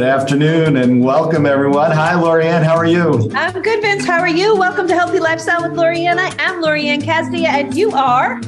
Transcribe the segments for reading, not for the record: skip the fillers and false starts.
afternoon and welcome everyone. Hi, Lorianne. How are you? I'm good, Vince. How are you? Welcome to Healthy Lifestyle with Lorianne. I am Lorianne Casdia, and you are?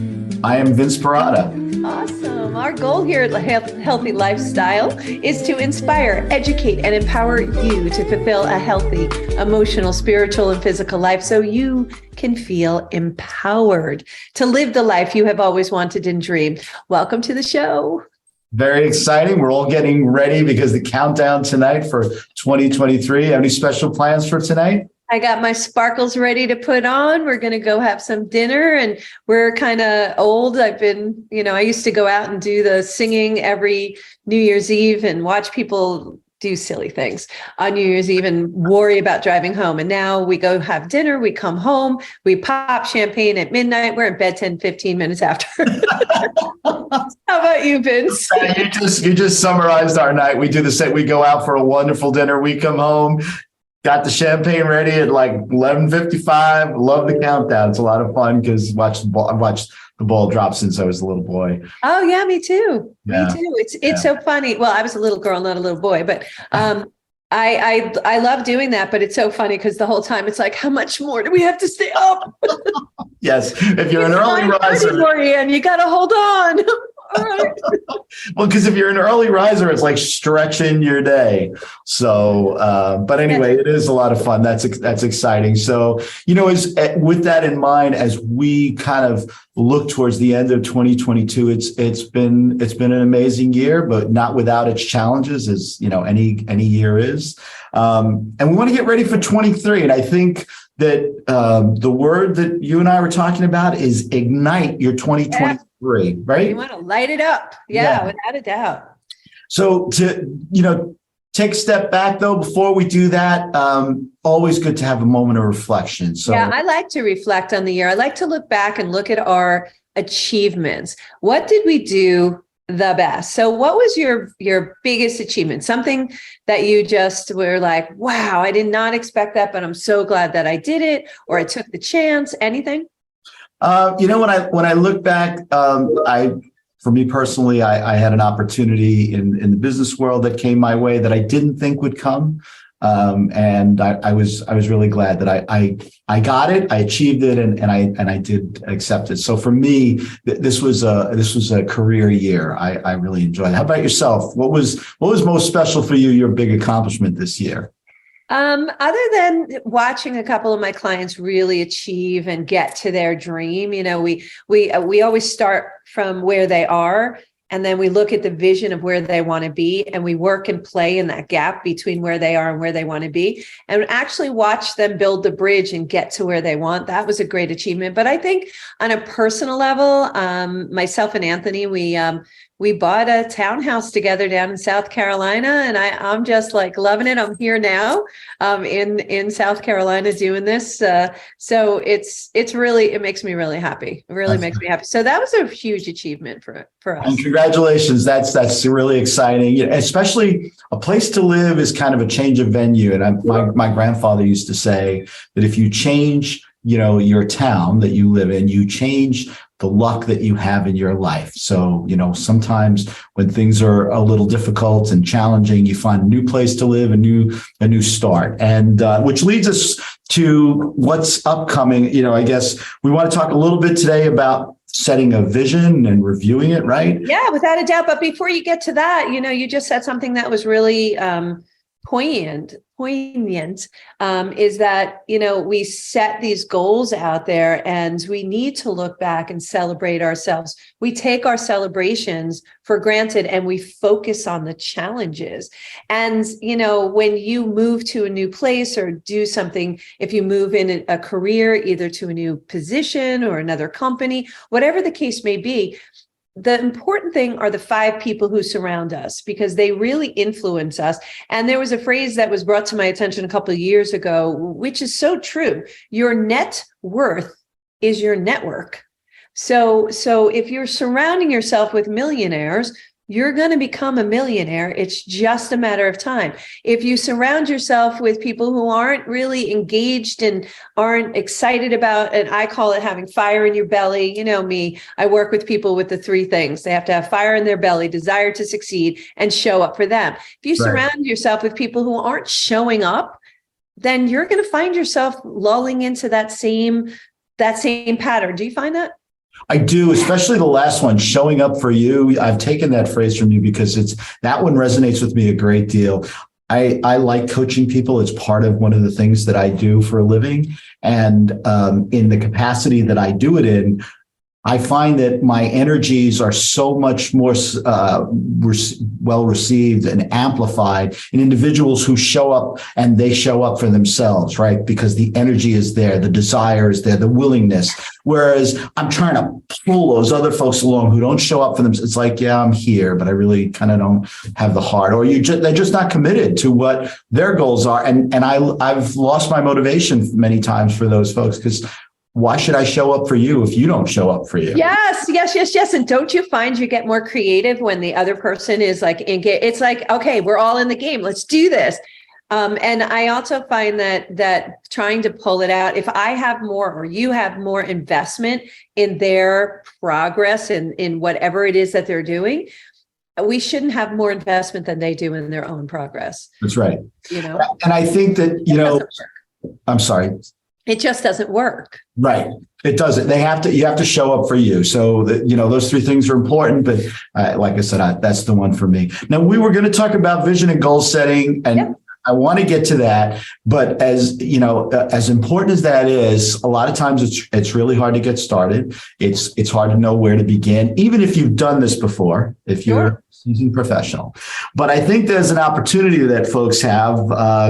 I am Vince Perrotta. Awesome. Our goal here at Healthy Lifestyle is to inspire, educate, and empower you to fulfill a healthy, emotional, spiritual, and physical life so you can feel empowered to live the life you have always wanted and dreamed. Welcome to the show. Very exciting. We're all getting ready because the countdown tonight for 2023. Have any special plans for tonight? I got my sparkles ready to put on. We're going to go have some dinner, and we're kind of old. I used to go out and do the singing every New Year's Eve and watch people do silly things on New Year's Eve and worry about driving home. And now we go have dinner, we come home, we pop champagne at midnight. We're in bed 10, 15 minutes after. How about you, Vince? You just summarized our night. We do the same. We go out for a wonderful dinner. We come home, got the champagne ready at like 11:55. Love the countdown. It's a lot of fun because I've watched the ball drop since I was a little boy. Oh yeah, me too. Yeah. Me too. It's so funny. Well, I was a little girl, not a little boy, but I love doing that. But it's so funny because the whole time it's like, how much more do we have to stay up? Yes, if you're an early riser, Lorianne, you got to hold on. All right. Well, because if you're an early riser, it's like stretching your day. So, but anyway, it is a lot of fun. That's exciting. So, with that in mind, as we kind of look towards the end of 2022, it's been an amazing year, but not without its challenges, as any year is. And we want to get ready for 23. And I think that the word that you and I were talking about is ignite your 2023. Right? You want to light it up. Yeah, without a doubt. So to, take a step back though, before we do that, always good to have a moment of reflection. So yeah, I like to reflect on the year. I like to look back and look at our achievements. What did we do the best? So what was your biggest achievement? Something that you just were like, wow, I did not expect that, but I'm so glad that I did it, or I took the chance. Anything? When I look back, for me personally, I had an opportunity in the business world that came my way that I didn't think would come. And I was really glad that I got it, I achieved it, and I did accept it. So for me, this was a career year. I really enjoyed it. How about yourself? What was most special for you, your big accomplishment this year? Other than watching a couple of my clients really achieve and get to their dream, we always start from where they are, and then we look at the vision of where they want to be, and we work and play in that gap between where they are and where they want to be, and actually watch them build the bridge and get to where they want. That was a great achievement. But I think on a personal level, myself and Anthony, we bought a townhouse together down in South Carolina, and I'm just like loving it. I'm here now in South Carolina doing this. So it makes me really happy. It really makes me happy. So that was a huge achievement for us. And congratulations. That's really exciting. Especially a place to live is kind of a change of venue. And my grandfather used to say that if you change, your town that you live in, you change the luck that you have in your life. So, sometimes when things are a little difficult and challenging, you find a new place to live, a new start. And which leads us to what's upcoming. I guess we want to talk a little bit today about setting a vision and reviewing it, right? Yeah, without a doubt. But before you get to that, you just said something that was really poignant is that, we set these goals out there and we need to look back and celebrate ourselves. We take our celebrations for granted and we focus on the challenges. And, when you move to a new place or do something, if you move in a career, either to a new position or another company, whatever the case may be, the important thing are the 5 people who surround us, because they really influence us. And there was a phrase that was brought to my attention a couple of years ago, which is so true. Your net worth is your network. So if you're surrounding yourself with millionaires, you're going to become a millionaire. It's just a matter of time. If you surround yourself with people who aren't really engaged and aren't excited about, and I call it having fire in your belly. You know me, I work with people with the three things. They have to have fire in their belly, desire to succeed, and show up for them. If you surround yourself with people who aren't showing up, then you're going to find yourself lulling into that same pattern. Do you find that? I do, especially the last one, showing up for you. I've taken that phrase from you because that one resonates with me a great deal. I like coaching people. It's part of one of the things that I do for a living. And in the capacity that I do it in, I find that my energies are so much more well received and amplified in individuals who show up, and they show up for themselves, right? Because the energy is there, the desire is there, the willingness. Whereas I'm trying to pull those other folks along who don't show up for themselves. It's like, yeah, I'm here, but I really kind of don't have the heart, or they're just not committed to what their goals are. And I've lost my motivation many times for those folks, because why should I show up for you if you don't show up for you? Yes. And don't you find you get more creative when the other person is like, it's like, okay, we're all in the game. Let's do this. And I also find that trying to pull it out, if I have more or you have more investment in their progress and in whatever it is that they're doing, we shouldn't have more investment than they do in their own progress. That's right. You know, and I think that, I'm sorry. It just doesn't work. Right. It doesn't. You have to show up for you. So that, those three things are important. But like I said, that's the one for me. Now, we were going to talk about vision and goal setting, and I want to get to that. But as important as that is, a lot of times it's really hard to get started. It's hard to know where to begin, even if you've done this before, if you're a seasoned professional. But I think there's an opportunity that folks have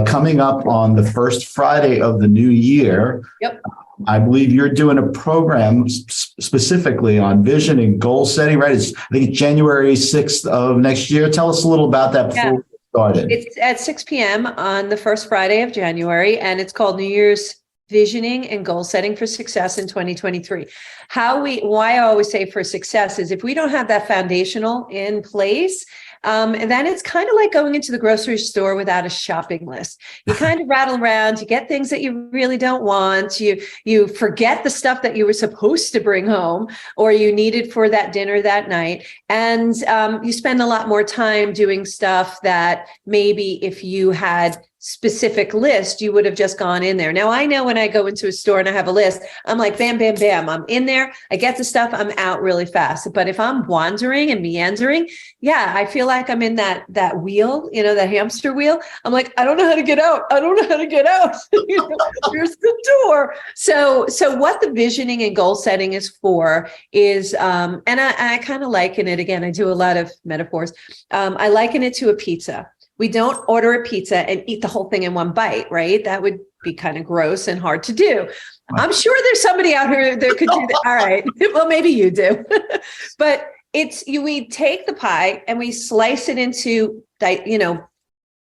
coming up on the first Friday of the new year. Yep. I believe you're doing a program specifically on vision and goal setting, right? I think it's January 6th of next year. Tell us a little about that before we started. It's at 6 p.m. on the first Friday of January, and it's called New Year's Visioning and Goal Setting for Success in 2023. Why I always say for success is if we don't have that foundational in place, then it's kind of like going into the grocery store without a shopping list. You kind of rattle around, you get things that you really don't want. You forget the stuff that you were supposed to bring home or you needed for that dinner that night. And you spend a lot more time doing stuff that maybe if you had specific list, you would have just gone in there. Now, I know when I go into a store and I have a list, I'm like, bam, bam, bam. I'm in there. I get the stuff. I'm out really fast. But if I'm wandering and meandering, I feel like I'm in that wheel, that hamster wheel. I'm like, I don't know how to get out. Here's the door. So what the visioning and goal setting is for is, and I kind of liken it, again, I do a lot of metaphors. I liken it to a pizza. We don't order a pizza and eat the whole thing in one bite, right? That would be kind of gross and hard to do. I'm sure there's somebody out here that could do that. All right. Well, maybe you do. But we take the pie and we slice it into,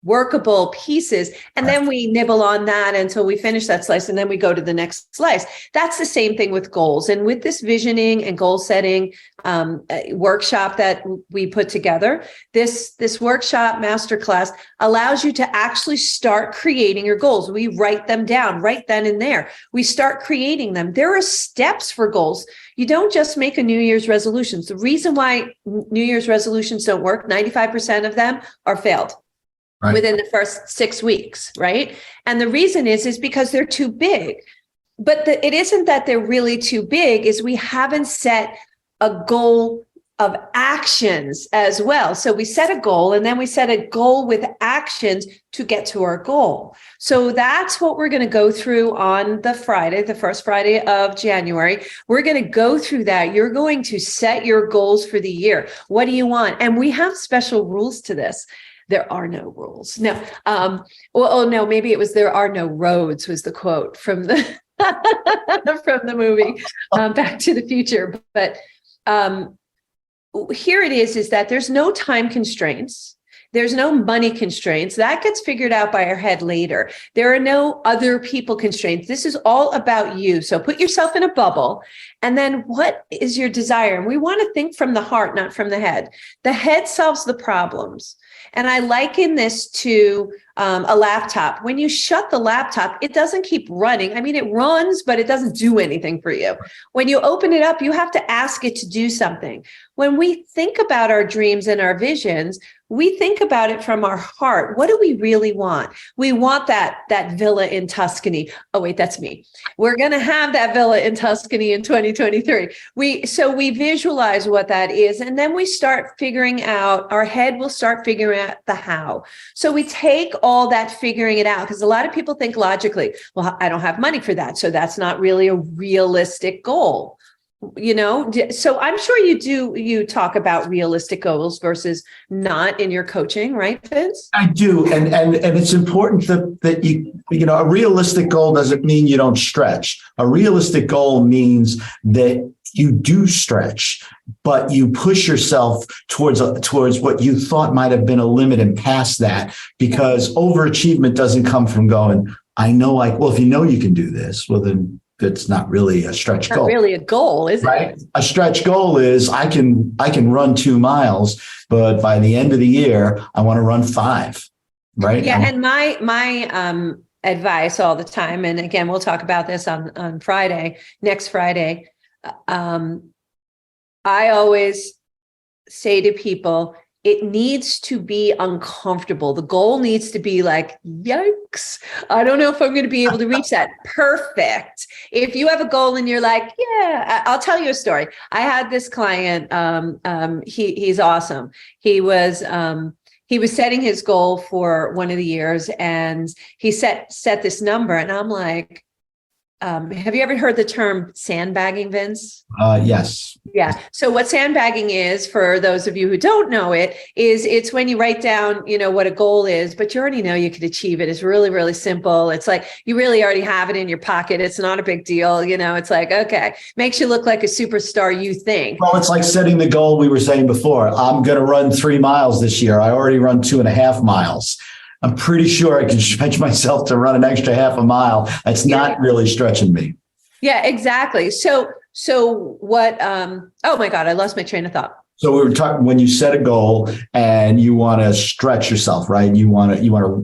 workable pieces. And then we nibble on that until we finish that slice. And then we go to the next slice. That's the same thing with goals. And with this visioning and goal setting workshop that we put together, this workshop masterclass allows you to actually start creating your goals. We write them down right then and there. We start creating them. There are steps for goals. You don't just make a New Year's resolutions. The reason why New Year's resolutions don't work, 95% of them are failed. Right. Within the first 6 weeks, right? And the reason is because they're too big. But it isn't that they're really too big, is we haven't set a goal of actions as well. So we set a goal and then we set a goal with actions to get to our goal. So that's what we're going to go through on the first Friday of January. We're going to go through that. You're going to set your goals for the year. What do you want? And we have special rules to this. There are no rules. No. No, maybe it was there are no roads was the quote from the from the movie Back to the Future. But here it is that there's no time constraints. There's no money constraints. That gets figured out by our head later. There are no other people constraints. This is all about you. So put yourself in a bubble. And then what is your desire? And we want to think from the heart, not from the head. The head solves the problems. And I liken this to a laptop. When you shut the laptop, it doesn't keep running. I mean, it runs, but it doesn't do anything for you. When you open it up, you have to ask it to do something. When we think about our dreams and our visions, we think about it from our heart. What do we really want? We want that villa in Tuscany. Oh, wait, that's me. We're going to have that villa in Tuscany in 2023. So we visualize what that is, and then we start figuring out, our head will start figuring out the how. So we take all that figuring it out, because a lot of people think logically, well, I don't have money for that, so that's not really a realistic goal. So I'm sure you talk about realistic goals versus not in your coaching, right, Vince? I do. And it's important that a realistic goal doesn't mean you don't stretch. A realistic goal means that you do stretch, but you push yourself towards what you thought might have been a limit and past that, because overachievement doesn't come from going, well, if you know you can do this, well, then that's not really a stretch goal. Not really a goal, is it? Right? A stretch goal is I can run 2 miles, but by the end of the year, I want to run 5. Right? Yeah. And my advice all the time, and again, we'll talk about this on Friday, next Friday. I always say to people, it needs to be uncomfortable. The goal needs to be like, yikes, I don't know if I'm going to be able to reach that. Perfect. If you have a goal and you're like, yeah, I'll tell you a story. I had this client. He's awesome. He was setting his goal for one of the years, and he set this number, and I'm like, have you ever heard the term sandbagging, Vince? Yes. Yeah. So what sandbagging is, for those of you who don't know it, it's when you write down, what a goal is, but you already know you could achieve it. It's really, really simple. It's like you really already have it in your pocket. It's not a big deal. It's like, okay, makes you look like a superstar, you think. Well, it's like setting the goal we were saying before. I'm going to run 3 miles this year. I already run 2.5 miles. I'm pretty sure I can stretch myself to run an extra half a mile. That's not really stretching me. Yeah, exactly. So what, oh my God, I lost my train of thought. So we were talking when you set a goal and you want to stretch yourself, right? You want to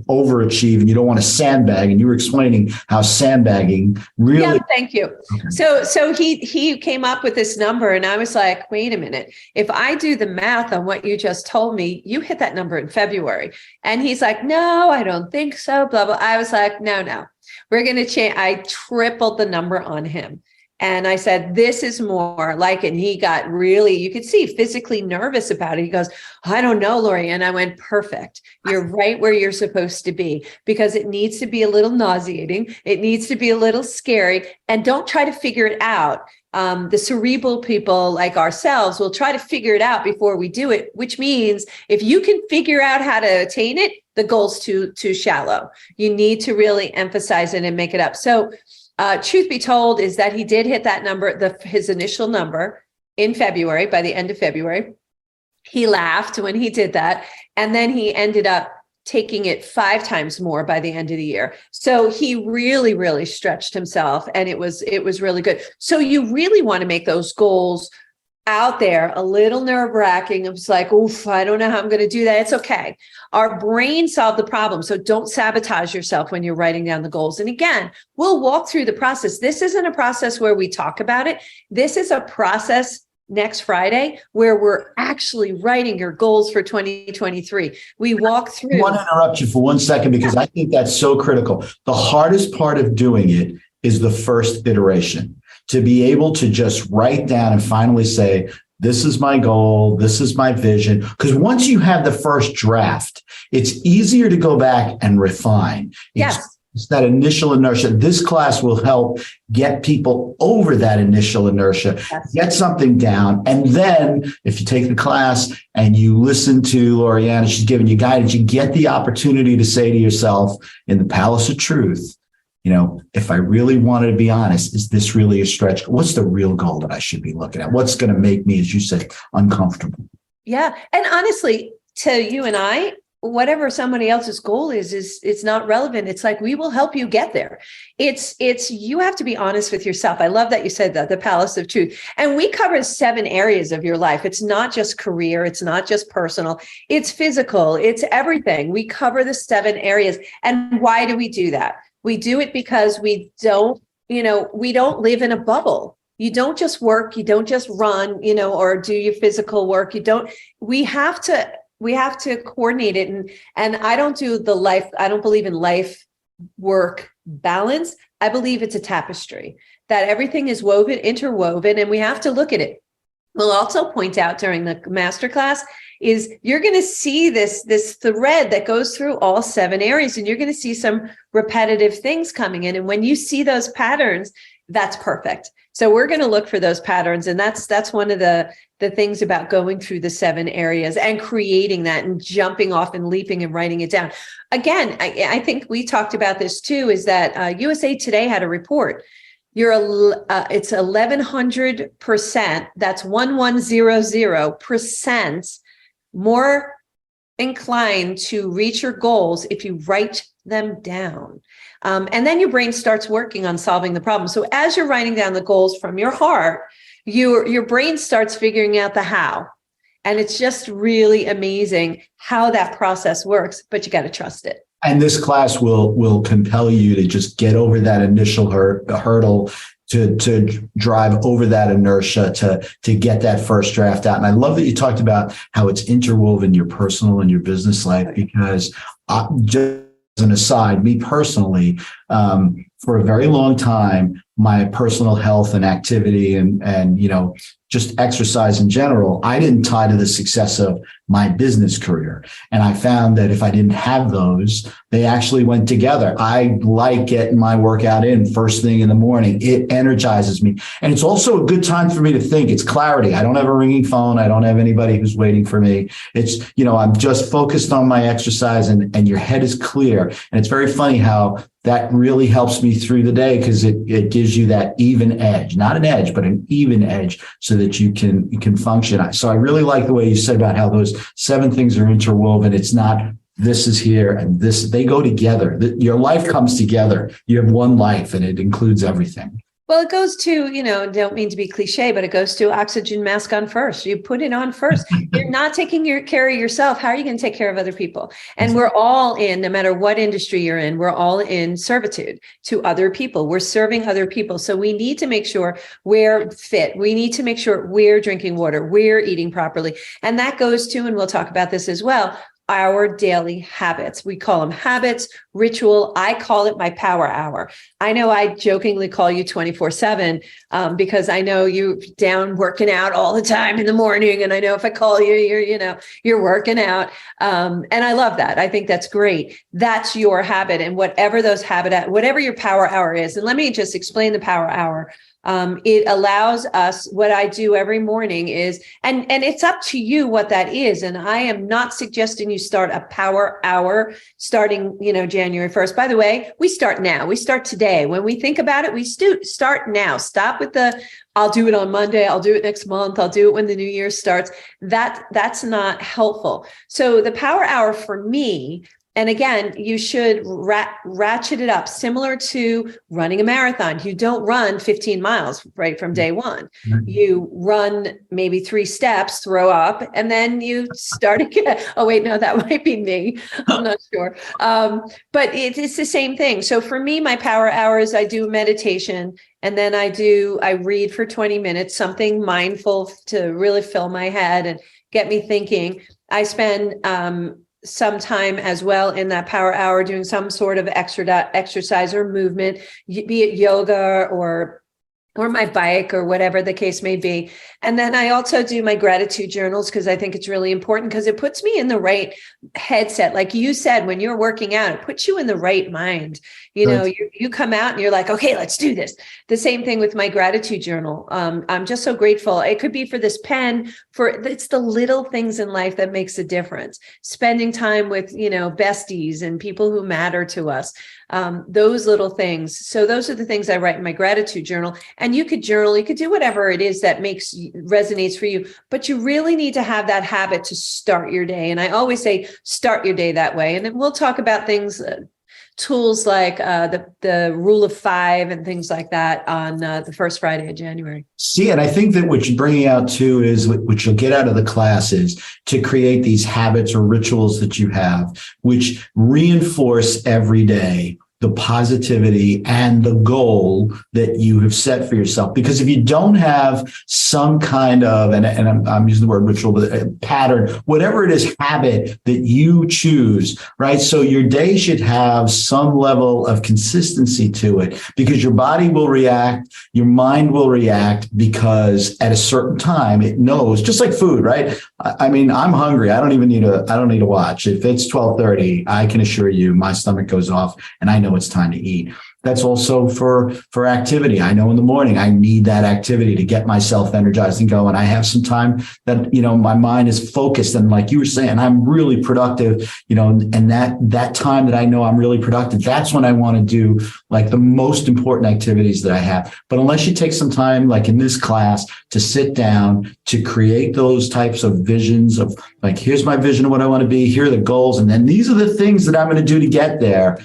overachieve, and you don't want to sandbag. And you were explaining how sandbagging really. Yeah, thank you. Okay. So he came up with this number, and I was like, wait a minute. If I do the math on what you just told me, you hit that number in February. And he's like, no, I don't think so. Blah, blah. I was like, no, we're going to change. I tripled the number on him. And I said, this is more like it. And he got really, you could see, physically nervous about it. He goes, I don't know, Lori. And I went, perfect. You're right where you're supposed to be, because it needs to be a little nauseating. It needs to be a little scary. And don't try to figure it out. The cerebral people like ourselves will try to figure it out before we do it, which means if you can figure out how to attain it, the goal's too shallow. You need to really emphasize it and make it up. So truth be told is that he did hit that number, his initial number, in February. By the end of February, he laughed when he did that. And then he ended up taking it 5 times more by the end of the year. So he really, really stretched himself, and it was really good. So you really want to make those goals out there a little nerve-wracking. It's like, oof, I don't know how I'm going to do that. It's okay. Our brain solved the problem. So don't sabotage yourself when you're writing down the goals. And again, we'll walk through the process. This isn't a process where we talk about it. This is a process next Friday where we're actually writing your goals for 2023. We walk through. I want to interrupt you for 1 second, because I think that's so critical. The hardest part of doing it is the first iteration. To be able to just write down and finally say, this is my goal, this is my vision. Because once you have the first draft, it's easier to go back and refine. It's that initial inertia. This class will help get people over that initial inertia, get something down. And then if you take the class and you listen to Lorianne, she's giving you guidance, you get the opportunity to say to yourself, in the palace of truth, if I really wanted to be honest, is this really a stretch? What's the real goal that I should be looking at? What's going to make me, as you said, uncomfortable? Yeah. And honestly, to you and I, whatever somebody else's goal is it's not relevant. It's like, we will help you get there. It's you have to be honest with yourself. I love that you said that, the palace of truth. And we cover 7 areas of your life. It's not just career, it's not just personal, it's physical, it's everything. We cover the 7 areas. And why do we do that? We do it because we don't live in a bubble. You don't just work, you don't just run, or do your physical work. We have to coordinate it. And I don't believe in life work balance. I believe it's a tapestry, that everything is interwoven, and we have to look at it. We'll also point out during the masterclass is you're going to see this thread that goes through all 7 areas, and you're going to see some repetitive things coming in. And when you see those patterns, that's perfect. So we're going to look for those patterns. And that's one of the things about going through the 7 areas and creating that and jumping off and leaping and writing it down. Again, I think we talked about this too, is that USA Today had a report. It's 1,100%. That's 1100% more inclined to reach your goals if you write them down. And then your brain starts working on solving the problem. So as you're writing down the goals from your heart, your brain starts figuring out the how. And it's just really amazing how that process works, but you got to trust it. And this class will compel you to just get over that initial hurdle, to drive over that inertia, to get that first draft out. And I love that you talked about how it's interwoven your personal and your business life, because just as an aside, me personally, for a very long time, my personal health and activity and just exercise in general, I didn't tie to the success of my business career. And I found that if I didn't have those, they actually went together. I like getting my workout in first thing in the morning. It energizes me. And it's also a good time for me to think. It's clarity. I don't have a ringing phone. I don't have anybody who's waiting for me. It's, I'm just focused on my exercise, and your head is clear. And it's very funny how that really helps me through the day, because it gives you that even edge, not an edge, but an even edge, so that you can function. So I really like the way you said about how those 7 things are interwoven. It's not this is here and this, they go together. Your life comes together. You have one life, and it includes everything. Well, it goes to, don't mean to be cliche, but it goes to oxygen mask on first. You put it on first. You're not taking care of yourself. How are you going to take care of other people? And we're all in, no matter what industry you're in, we're all in servitude to other people. We're serving other people. So we need to make sure we're fit. We need to make sure we're drinking water, we're eating properly. And that goes to, and we'll talk about this as well, our daily habits. We call them habits, ritual. I call it my power hour. I know I jokingly call you 24/7 because I know you down working out all the time in the morning. And I know if I call you, you're working out. And I love that. I think that's great. That's your habit. And whatever whatever your power hour is. And let me just explain the power hour. It allows us, what I do every morning is, and it's up to you what that is. And I am not suggesting you start a power hour starting, January 1st. By the way, we start now. We start today. When we think about it, we start now. Stop with I'll do it on Monday. I'll do it next month. I'll do it when the new year starts. That's not helpful. So the power hour for me, and again, you should ratchet it up, similar to running a marathon. You don't run 15 miles right from day one. You run maybe 3 steps, throw up, and then you start again. Oh, wait, no, that might be me. I'm not sure. But it's the same thing. So for me, my power hours, I do meditation, and then I read for 20 minutes, something mindful to really fill my head and get me thinking. I spend some time as well in that power hour doing some sort of exercise or movement, be it yoga or my bike or whatever the case may be. And then I also do my gratitude journals, because I think it's really important, because it puts me in the right headset. Like you said, when you're working out, it puts you in the right mind. You come out and you're like, okay, let's do this. The same thing with my gratitude journal. I'm just so grateful. It could be for this pen, it's the little things in life that makes a difference. Spending time with, besties and people who matter to us. those little things. So those are the things I write in my gratitude journal. And you could journal, you could do whatever it is that resonates for you, but you really need to have that habit to start your day. And I always say, start your day that way. And then we'll talk about things, tools like the rule of 5 and things like that on the first Friday of January. See, and I think that what you're bringing out too is what you'll get out of the class is to create these habits or rituals that you have, which reinforce every day the positivity and the goal that you have set for yourself. Because if you don't have some kind of, and I'm using the word ritual, but a pattern, whatever it is, habit that you choose, right? So your day should have some level of consistency to it, because your body will react, your mind will react, because at a certain time it knows, just like food, right? I mean, I'm hungry. I don't need to watch. If it's 12:30, I can assure you my stomach goes off and I know it's time to eat. That's also for activity. I know in the morning I need that activity to get myself energized and go. And I have some time that, my mind is focused. And like you were saying, I'm really productive, and that time that I know I'm really productive, that's when I want to do like the most important activities that I have. But unless you take some time, like in this class, to sit down, to create those types of visions of like, here's my vision of what I want to be, here are the goals, and then these are the things that I'm going to do to get there.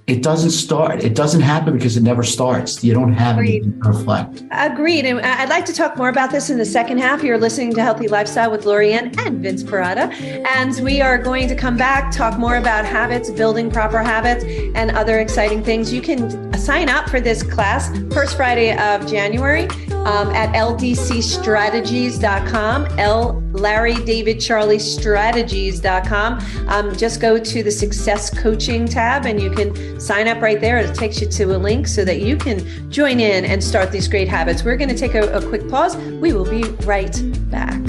It doesn't start. It doesn't happen because it never starts. You don't have anything to reflect. Agreed. And I'd like to talk more about this in the second half. You're listening to Healthy Lifestyle with Lorianne and Vince Perrotta. And we are going to come back, talk more about habits, building proper habits, and other exciting things. You can sign up for this class first Friday of January at ldcstrategies.com, Larry David Charlie strategies.com. Just go to the Success Coaching tab and you can sign up right there. It takes you to a link so that you can join in and start these great habits. We're going to take a quick pause. We will be right back.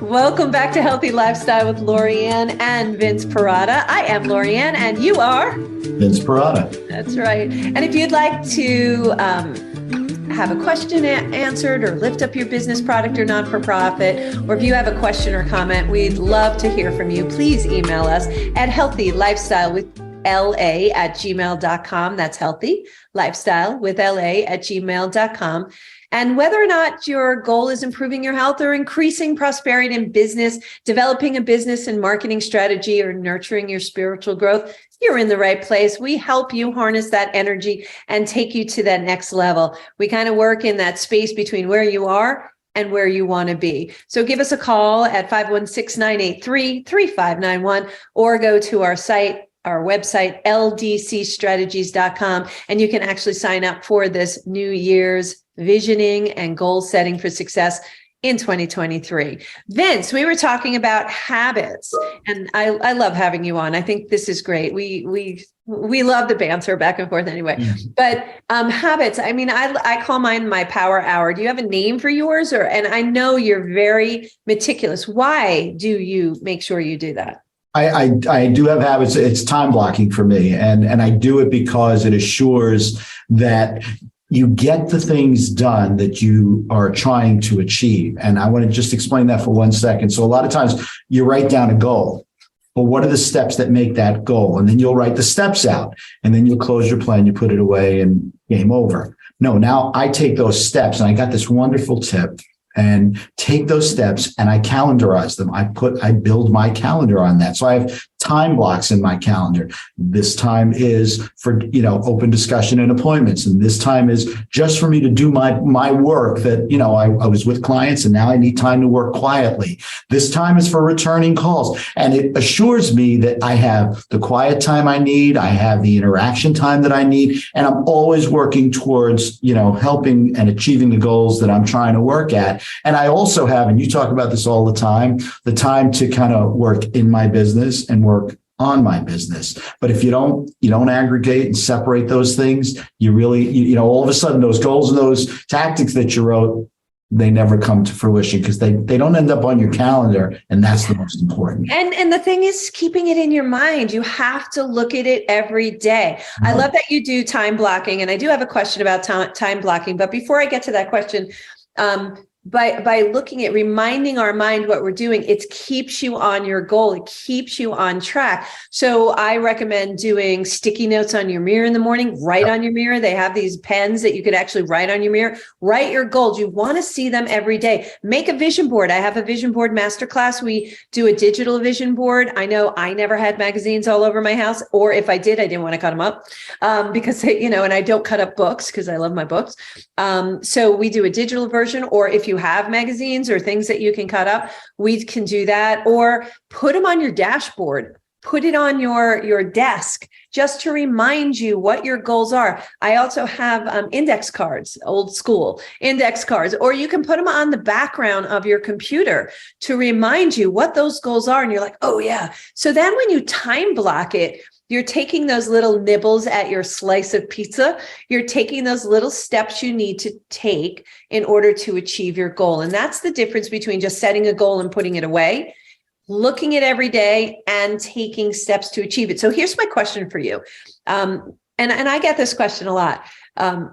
Welcome back to Healthy Lifestyle with Lorianne and Vince Perrotta. I am Lorianne and you are? Vince Perrotta. That's right. And if you'd like to have a question answered or lift up your business, product, or non-for-profit, or if you have a question or comment, we'd love to hear from you. Please email us at healthylifestylewithLA@gmail.com. That's healthylifestylewithLA@gmail.com. And whether or not your goal is improving your health or increasing prosperity in business, developing a business and marketing strategy, or nurturing your spiritual growth, you're in the right place. We help you harness that energy and take you to that next level. We kind of work in that space between where you are and where you want to be. So give us a call at 516-983-3591 or go to our website, ldcstrategies.com, and you can actually sign up for this New Year's visioning and goal setting for success in 2023. Vince, we were talking about habits, and I love having you on. I think this is great. We love the banter back and forth anyway. Mm-hmm. But habits, I mean, I call mine my power hour. Do you have a name for yours? And I know you're very meticulous. Why do you make sure you do that? I do have habits. It's time blocking for me. And I do it because it assures that you get the things done that you are trying to achieve. And I want to just explain that for 1 second. So a lot of times you write down a goal, but what are the steps that make that goal? And then you'll write the steps out, and then you'll close your plan, you put it away, and game over. No, now I take those steps, and I got this wonderful tip, and take those steps and I calendarize them. I build my calendar on that. So I have time blocks in my calendar. This time is for, open discussion and appointments. And this time is just for me to do my work that, I was with clients and now I need time to work quietly. This time is for returning calls. And it assures me that I have the quiet time I need. I have the interaction time that I need. And I'm always working towards, helping and achieving the goals that I'm trying to work at. And I also have, and you talk about this all the time to kind of work in my business and work on my business. But if you don't aggregate and separate those things, you really, all of a sudden those goals and those tactics that you wrote, they never come to fruition because they don't end up on your calendar. And that's the most important. And the thing is keeping it in your mind. You have to look at it every day. I love that you do time blocking. And I do have a question about time blocking. But before I get to that question, by looking at reminding our mind what we're doing, it keeps you on your goal. It keeps you on track. So I recommend doing sticky notes on your mirror in the morning. Write on your mirror. They have these pens that you could actually write on your mirror. Write your goals. You want to see them every day. Make a vision board. I have a vision board masterclass. We do a digital vision board. I know I never had magazines all over my house, or if I did, I didn't want to cut them up because, and I don't cut up books because I love my books. So we do a digital version, or if you have magazines or things that you can cut up, we can do that, or put them on your dashboard, put it on your desk just to remind you what your goals are. I also have index cards, old school index cards, or you can put them on the background of your computer to remind you what those goals are. And you're like, oh yeah. So then when you time block it, you're taking those little nibbles at your slice of pizza. You're taking those little steps you need to take in order to achieve your goal. And that's the difference between just setting a goal and putting it away, looking at every day and taking steps to achieve it. So here's my question for you. And I get this question a lot.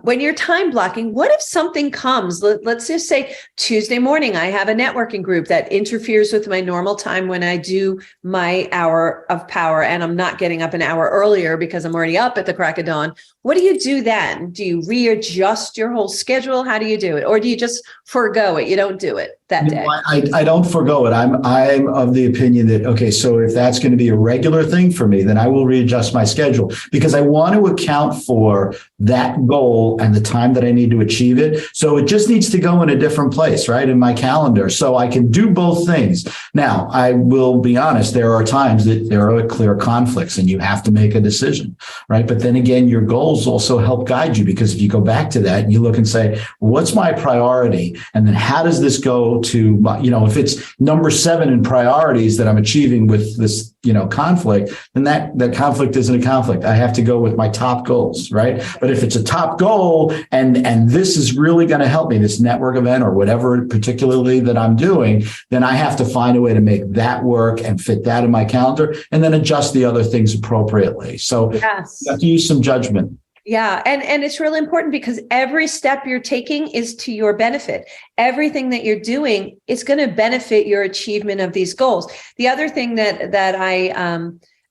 When you're time blocking, what if something comes? Let's just say Tuesday morning, I have a networking group that interferes with my normal time when I do my hour of power, and I'm not getting up an hour earlier because I'm already up at the crack of dawn. What do you do then? Do you readjust your whole schedule? How do you do it? Or do you just forgo it? You don't do it that day? I don't forgo it. I'm of the opinion that, okay, so if that's going to be a regular thing for me, then I will readjust my schedule because I want to account for that goal and the time that I need to achieve it. So it just needs to go in a different place, right, in my calendar, so I can do both things. Now, I will be honest, there are times that there are clear conflicts and you have to make a decision, right? But then again, your goals also help guide you, because if you go back to that and you look and say, well, what's my priority? And then how does this go to, if it's number 7 in priorities that I'm achieving with this, conflict, then that conflict isn't a conflict. I have to go with my top goals, right? But if it's a top goal and this is really going to help me, this network event or whatever particularly that I'm doing, then I have to find a way to make that work and fit that in my calendar and then adjust the other things appropriately. So yes, you have to use some judgment. Yeah. And it's really important because every step you're taking is to your benefit. Everything that you're doing is going to benefit your achievement of these goals. The other thing that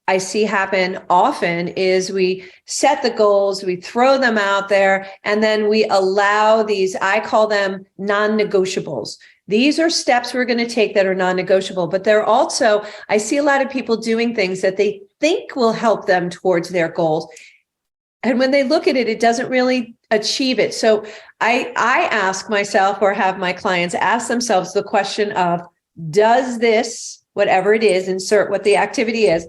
I see happen often is we set the goals, we throw them out there, and then we allow these, I call them non-negotiables. These are steps we're going to take that are non-negotiable, but they're also, I see a lot of people doing things that they think will help them towards their goals. And when they look at it, it doesn't really achieve it. So I ask myself, or have my clients ask themselves the question of, does this, whatever it is, insert what the activity is,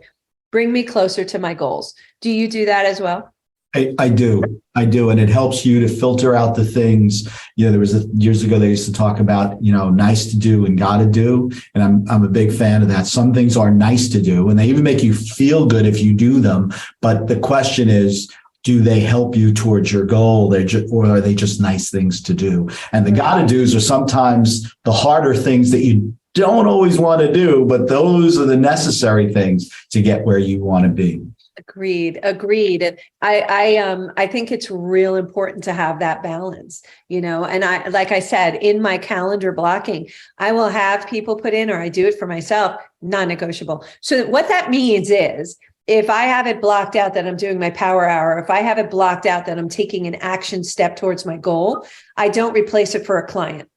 bring me closer to my goals? Do you do that as well? I do. And it helps you to filter out the things. There was years ago, they used to talk about, nice to do and got to do. And I'm a big fan of that. Some things are nice to do and they even make you feel good if you do them. But the question is, do they help you towards your goal, or are they just nice things to do? And the gotta do's are sometimes the harder things that you don't always want to do, but those are the necessary things to get where you want to be. Agreed. And I think it's real important to have that balance, and like I said, in my calendar blocking, I will have people put in, or I do it for myself, non-negotiable. So what that means is, if I have it blocked out that I'm doing my power hour, if I have it blocked out that I'm taking an action step towards my goal, I don't replace it for a client.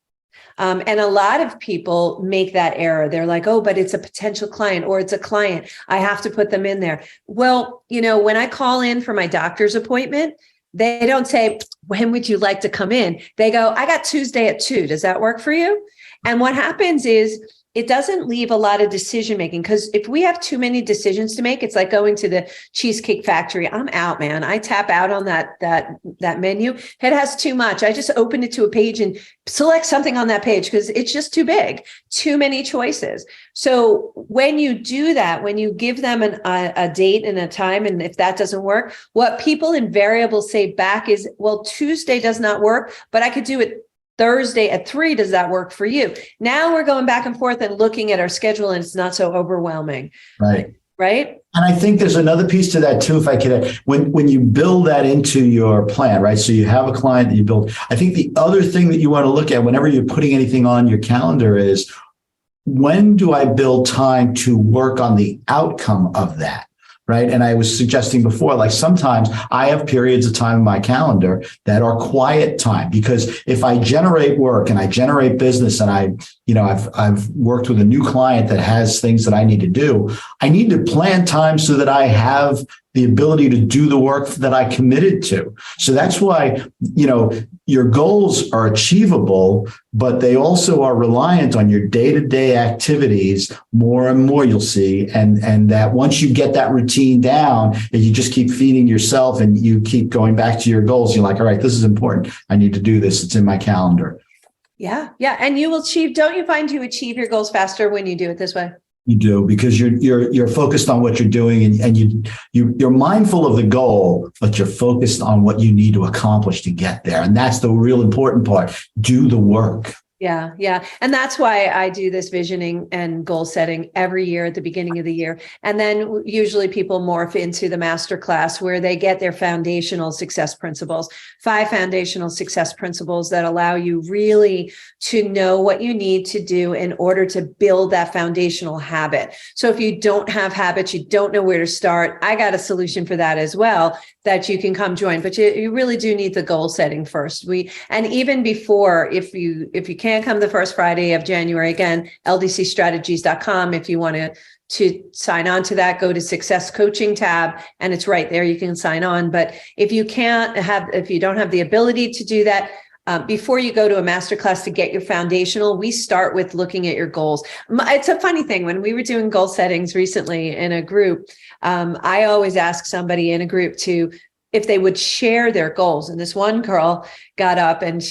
And a lot of people make that error. They're like, oh, but it's a potential client or it's a client. I have to put them in there. Well, when I call in for my doctor's appointment, they don't say, when would you like to come in? They go, I got Tuesday at 2. Does that work for you? And what happens is, it doesn't leave a lot of decision making, because if we have too many decisions to make, it's like going to the Cheesecake Factory. I'm out, man. I tap out on that menu. It has too much. I just open it to a page and select something on that page because it's just too big, too many choices. So when you do that, when you give them a date and a time, and if that doesn't work, what people invariably say back is, well, Tuesday does not work, but I could do it Thursday at 3, does that work for you? Now we're going back and forth and looking at our schedule, and it's not so overwhelming. Right. Right. And I think there's another piece to that too, if I could, when you build that into your plan, right? So you have a client that you build. I think the other thing that you want to look at whenever you're putting anything on your calendar is, when do I build time to work on the outcome of that? Right. And I was suggesting before, like sometimes I have periods of time in my calendar that are quiet time, because if I generate work and I generate business and I've worked with a new client that has things that I need to do, I need to plan time so that I have the ability to do the work that I committed to. So that's why, your goals are achievable, but they also are reliant on your day-to-day activities more and more, you'll see. And that once you get that routine down, and you just keep feeding yourself and you keep going back to your goals, you're like, all right, this is important. I need to do this. It's in my calendar. Yeah. Yeah. And you will don't you find you achieve your goals faster when you do it this way? You do, because you're focused on what you're doing, and you're mindful of the goal, but you're focused on what you need to accomplish to get there. And that's the real important part. Do the work. Yeah. Yeah. And that's why I do this visioning and goal setting every year at the beginning of the year. And then usually people morph into the masterclass where they get their foundational success principles, 5 foundational success principles that allow you really to know what you need to do in order to build that foundational habit. So if you don't have habits, you don't know where to start, I got a solution for that as well, that you can come join. But you really do need the goal setting first. And even before, if you can't come the first Friday of January, again, ldcstrategies.com. If you want to sign on to that, go to Success Coaching tab, and it's right there. You can sign on. But if you don't have the ability to do that, before you go to a masterclass to get your foundational, we start with looking at your goals. It's a funny thing. When we were doing goal settings recently in a group, I always ask somebody in a group if they would share their goals. And this one girl got up and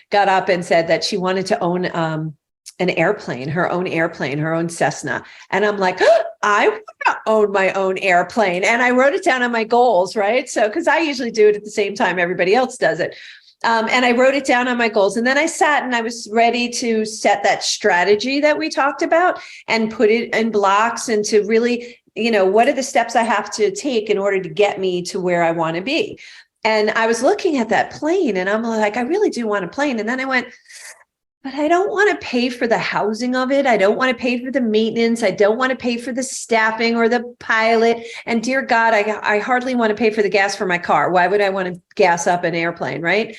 got up and said that she wanted to own an airplane, her own Cessna. And I'm like, I want to own my own airplane. And I wrote it down on my goals, right? So, because I usually do it at the same time everybody else does it. And I wrote it down on my goals. And then I sat and I was ready to set that strategy that we talked about and put it in blocks, and to really, what are the steps I have to take in order to get me to where I want to be? And I was looking at that plane and I'm like, I really do want a plane. And then I went, but I don't want to pay for the housing of it. I don't want to pay for the maintenance. I don't want to pay for the staffing or the pilot. And dear God, I hardly want to pay for the gas for my car. Why would I want to gas up an airplane, right?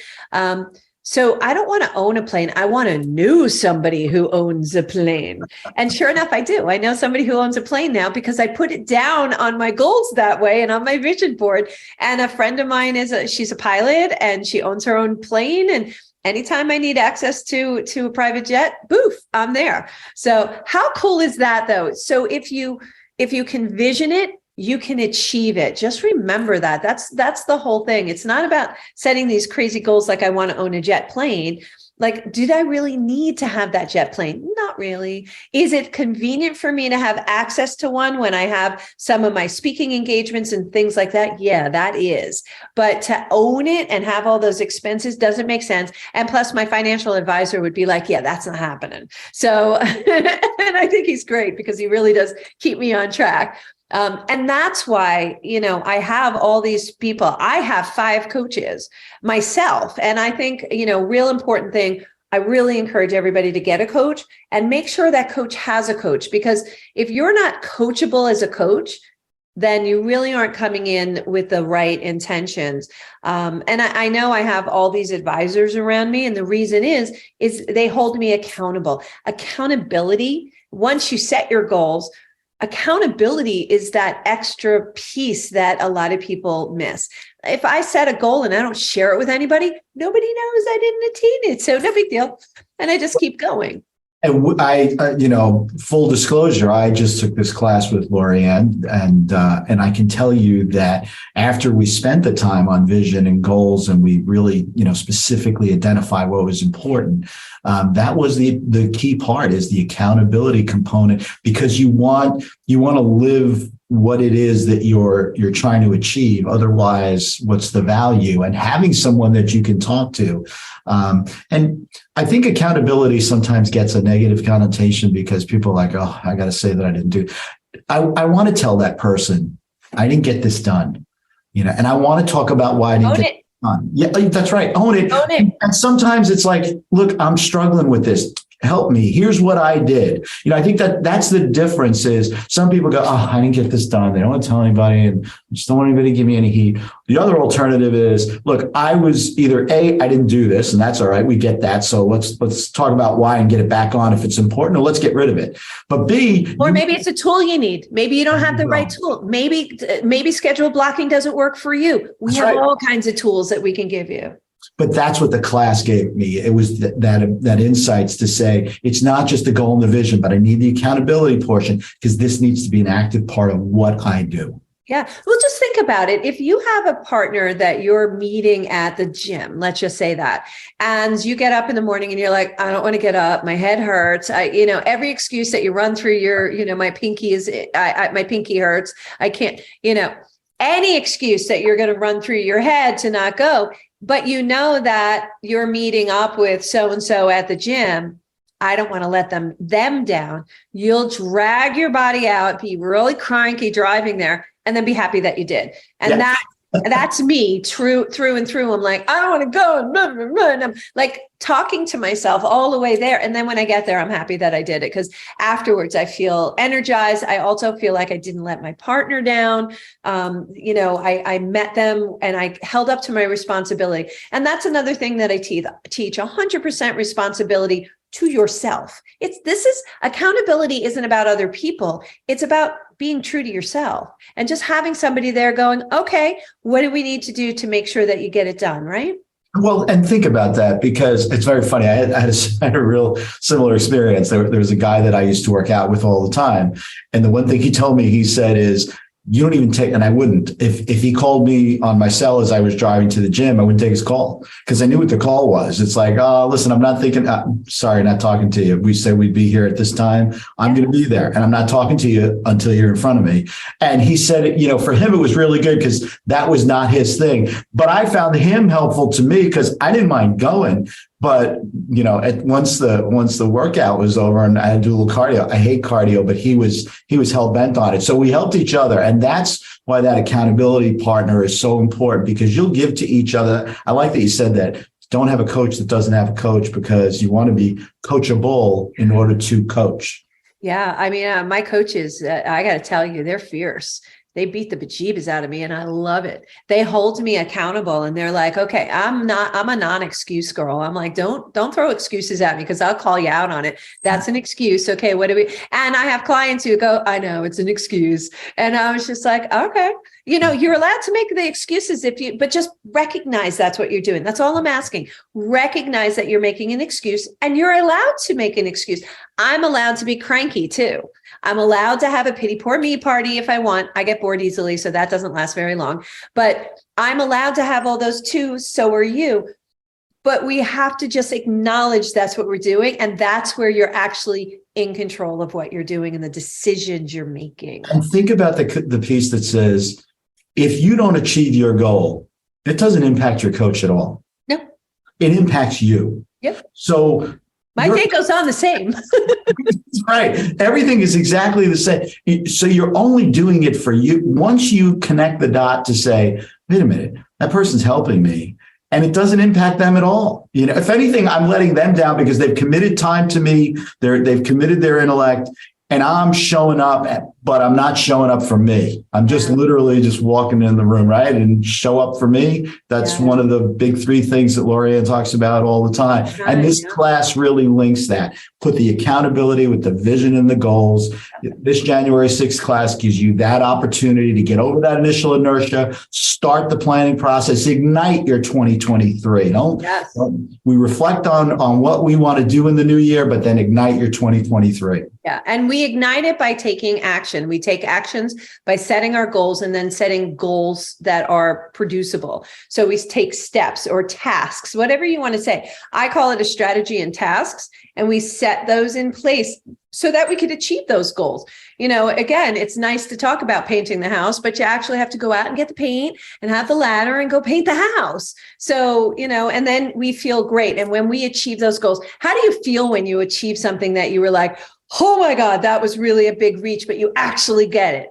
So I don't want to own a plane. I want to know somebody who owns a plane. And sure enough, I do. I know somebody who owns a plane now, because I put it down on my goals that way and on my vision board. And a friend of mine she's a pilot and she owns her own plane. And anytime I need access to a private jet, boof, I'm there. So how cool is that though? So if you can vision it, you can achieve it. Just remember that. That's the whole thing. It's not about setting these crazy goals like I want to own a jet plane. Like, did I really need to have that jet plane? Not really. Is it convenient for me to have access to one when I have some of my speaking engagements and things like that? Yeah, that is. But to own it and have all those expenses doesn't make sense. And plus, my financial advisor would be like, yeah, that's not happening. So, and I think he's great because he really does keep me on track. And that's why, I have all these people. I have 5 coaches myself. And I think, real important thing, I really encourage everybody to get a coach and make sure that coach has a coach, because if you're not coachable as a coach, then you really aren't coming in with the right intentions. And I know I have all these advisors around me. And the reason is they hold me accountable. Accountability, once you set your goals, accountability is that extra piece that a lot of people miss. If I set a goal and I don't share it with anybody, nobody knows I didn't attain it. So no big deal. And I just keep going. And full disclosure, I just took this class with Lorianne, and I can tell you that after we spent the time on vision and goals, and we really, specifically identify what was important, that was the key part, is the accountability component, because you want to live what it is that you're trying to achieve. Otherwise, what's the value? And having someone that you can talk to. And I think accountability sometimes gets a negative connotation because people are like, oh, I got to say that I didn't do. I want to tell that person, I didn't get this done, and I want to talk about why I didn't get it done. Yeah, that's right. Own it. Own it. And sometimes it's like, look, I'm struggling with this. Help me. Here's what I did. I think that's the difference is some people go, oh, I didn't get this done. They don't want to tell anybody and just don't want anybody to give me any heat. The other alternative is, look, I was either A, I didn't do this, and that's all right. We get that. So let's talk about why and get it back on if it's important, or let's get rid of it. But B, or maybe it's a tool you need. Maybe you don't have the right tool. Maybe schedule blocking doesn't work for you. We have all kinds of tools that we can give you. But that's what the class gave me. It was that insights to say, it's not just the goal and the vision, but I need the accountability portion because this needs to be an active part of what I do. Yeah. Well, just think about it. If you have a partner that you're meeting at the gym, let's just say that, and you get up in the morning and you're like, I don't want to get up. My head hurts. Every excuse that you run through my pinky my pinky hurts. I can't, any excuse that you're going to run through your head to not go. But that you're meeting up with so-and-so at the gym. I don't want to let them down. You'll drag your body out, be really cranky driving there, and then be happy that you did. And that's me through and through. I'm like, I don't want to go. And I'm like talking to myself all the way there. And then when I get there, I'm happy that I did it because afterwards I feel energized. I also feel like I didn't let my partner down. I met them and I held up to my responsibility. And that's another thing that I teach 100% responsibility to yourself. Accountability isn't about other people. It's about being true to yourself and just having somebody there going, okay, what do we need to do to make sure that you get it done, right? Well, and think about that because it's very funny. I had a real similar experience. There was a guy that I used to work out with all the time. And the one thing he told me, he said is, you don't even take, and I wouldn't, if he called me on my cell as I was driving to the gym, I wouldn't take his call because I knew what the call was. It's like, oh, listen, I'm not thinking, sorry, not talking to you. We said we'd be here at this time. I'm going to be there and I'm not talking to you until you're in front of me. And he said, for him, it was really good because that was not his thing. But I found him helpful to me because I didn't mind going. But, once the workout was over and I had to do a little cardio, I hate cardio, but he was hell bent on it. So we helped each other. And that's why that accountability partner is so important because you'll give to each other. I like that you said that. Don't have a coach that doesn't have a coach because you want to be coachable in order to coach. Yeah. I mean, my coaches, I got to tell you, they're fierce. They beat the bejeebus out of me and I love it. They hold me accountable and they're like, okay, I'm a non-excuse girl. I'm like, don't throw excuses at me because I'll call you out on it. That's an excuse. Okay. And I have clients who go, I know it's an excuse. And I was just like, okay, you're allowed to make the excuses but just recognize that's what you're doing. That's all I'm asking. Recognize that you're making an excuse and you're allowed to make an excuse. I'm allowed to be cranky too. I'm allowed to have a pity poor me party if I want. I get bored easily, so that doesn't last very long. But I'm allowed to have all those too. So are you. But we have to just acknowledge that's what we're doing. And that's where you're actually in control of what you're doing and the decisions you're making. And think about the piece that says, if you don't achieve your goal, it doesn't impact your coach at all. No. It impacts you. Yep. So my day goes on the same. Right. Everything is exactly the same. So you're only doing it for you. Once you connect the dot to say, wait a minute, that person's helping me. And it doesn't impact them at all. If anything, I'm letting them down because they've committed time to me. They've committed their intellect. And I'm showing up, but I'm not showing up for me. I'm just literally just walking in the room, right? And show up for me. That's one of the big three things that Lorianne talks about all the time. Right, and this class really links that. Put the accountability with the vision and the goals. This January 6th class gives you that opportunity to get over that initial inertia, start the planning process, ignite your 2023. We reflect on what we want to do in the new year, but then ignite your 2023. Yeah. And we ignite it by taking action action. We take actions by setting our goals and then setting goals that are producible. So we take steps or tasks, whatever you want to say. I call it a strategy and tasks, and we set those in place so that we could achieve those goals. Again, it's nice to talk about painting the house, but you actually have to go out and get the paint and have the ladder and go paint the house. So, and then we feel great. And when we achieve those goals, how do you feel when you achieve something that you were like, oh my God, that was really a big reach, but you actually get it?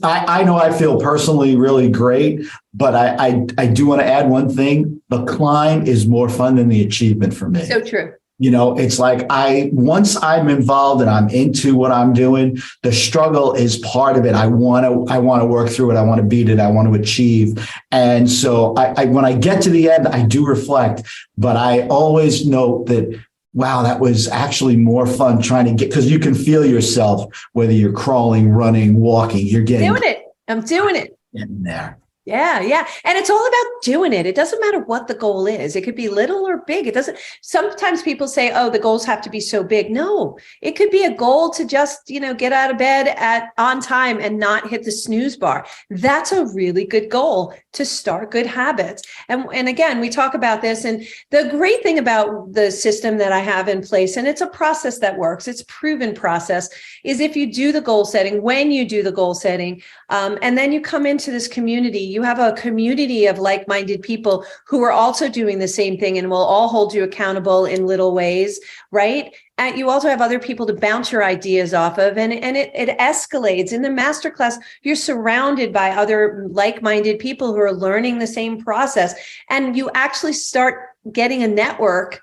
I know I feel personally really great, but I do want to add one thing. The climb is more fun than the achievement for me. So true. It's like once I'm involved and I'm into what I'm doing, the struggle is part of it. I want to work through it. I want to beat it. I want to achieve. And so when I get to the end, I do reflect, but I always note that, wow, that was actually more fun trying to get, because you can feel yourself, whether you're crawling, running, walking, you're getting doing it. I'm doing it. In there. Yeah. Yeah. And it's all about doing it. It doesn't matter what the goal is. It could be little or big. It doesn't. Sometimes people say, oh, the goals have to be so big. No, it could be a goal to just, get out of bed on time and not hit the snooze bar. That's a really good goal to start good habits. And again, we talk about this. And the great thing about the system that I have in place, and it's a process that works, it's a proven process, is if you do the goal setting, when you do the goal setting, and then you come into this community, you have a community of like-minded people who are also doing the same thing and will all hold you accountable in little ways, right? And you also have other people to bounce your ideas off of, and it escalates. In the masterclass, you're surrounded by other like-minded people who are learning the same process, and you actually start getting a network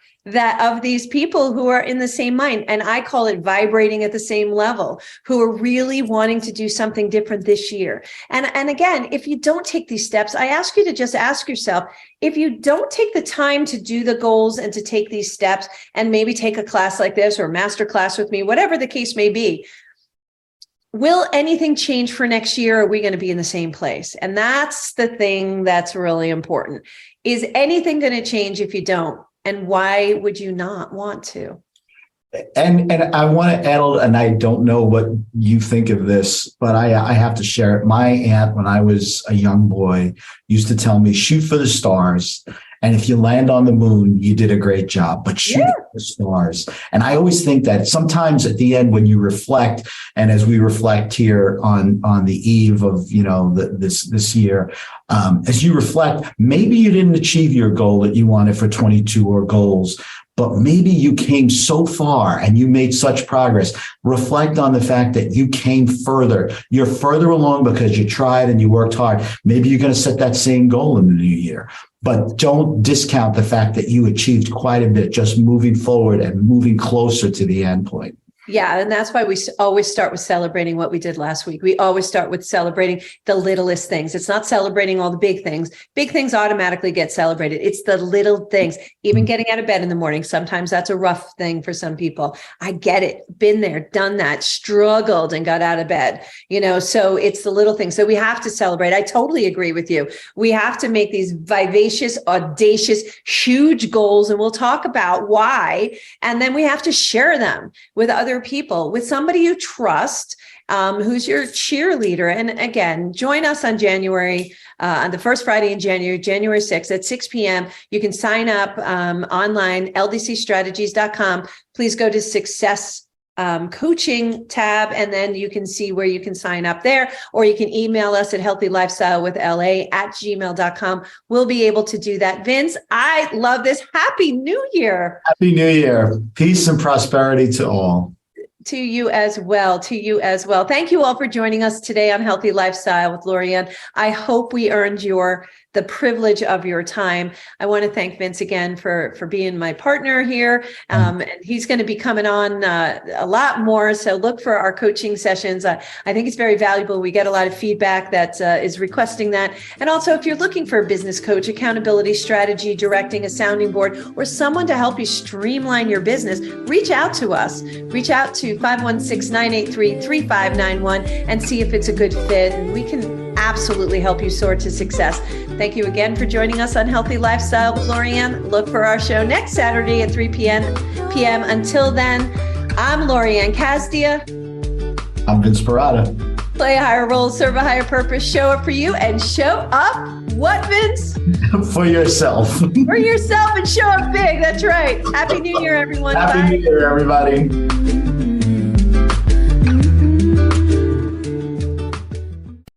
of these people who are in the same mind. And I call it vibrating at the same level, who are really wanting to do something different this year. And again, if you don't take these steps, I ask you to just ask yourself, if you don't take the time to do the goals and to take these steps and maybe take a class like this or master class with me, whatever the case may be, will anything change for next year? Or are we going to be in the same place? And that's the thing that's really important. Is anything going to change if you don't? And why would you not want to? And I want to add, and I don't know what you think of this, but I have to share it. My aunt, when I was a young boy, used to tell me, shoot for the stars. And if you land on the moon, you did a great job, but shoot for the stars. And I always think that sometimes at the end, when you reflect, and as we reflect here on the eve of, this year, as you reflect, maybe you didn't achieve your goal that you wanted for 22 or goals, but maybe you came so far and you made such progress. Reflect on the fact that you came further. You're further along because you tried and you worked hard. Maybe you're going to set that same goal in the new year. But don't discount the fact that you achieved quite a bit just moving forward and moving closer to the end point. Yeah. And that's why we always start with celebrating what we did last week. We always start with celebrating the littlest things. It's not celebrating all the big things. Big things automatically get celebrated. It's the little things, even getting out of bed in the morning. Sometimes that's a rough thing for some people. I get it. Been there, done that, struggled and got out of bed, so it's the little things. So we have to celebrate. I totally agree with you. We have to make these vivacious, audacious, huge goals. And we'll talk about why. And then we have to share them with other people, with somebody you trust, who's your cheerleader. And again, join us on January, on the first Friday in January, January 6th at 6 p.m. You can sign up online, ldcstrategies.com. Please go to Success coaching tab, and then you can see where you can sign up there, or you can email us at healthylifestylewithLA@gmail.com. We'll be able to do that. Vince, I love this. Happy New Year. Happy New Year. Peace and prosperity to all. To you as well. To you as well. Thank you all for joining us today on Healthy Lifestyle with Lorianne. I hope we earned the privilege of your time. I want to thank Vince again for being my partner here. And he's going to be coming on a lot more. So look for our coaching sessions. I think it's very valuable. We get a lot of feedback that is requesting that. And also, if you're looking for a business coach, accountability strategy, directing, a sounding board, or someone to help you streamline your business, reach out to us. Reach out to 516-983-3591 and see if it's a good fit. And we can absolutely help you soar to success. Thank you again for joining us on Healthy Lifestyle with Lorianne. Look for our show next Saturday at 3 p.m. Until then, I'm Lorianne Casdia. I'm Vince Perrotta. Play a higher role, serve a higher purpose, show up for you, and show up, what, Vince? For yourself. For yourself, and show up big. That's right. Happy New Year, everyone. Happy Bye. New Year, everybody.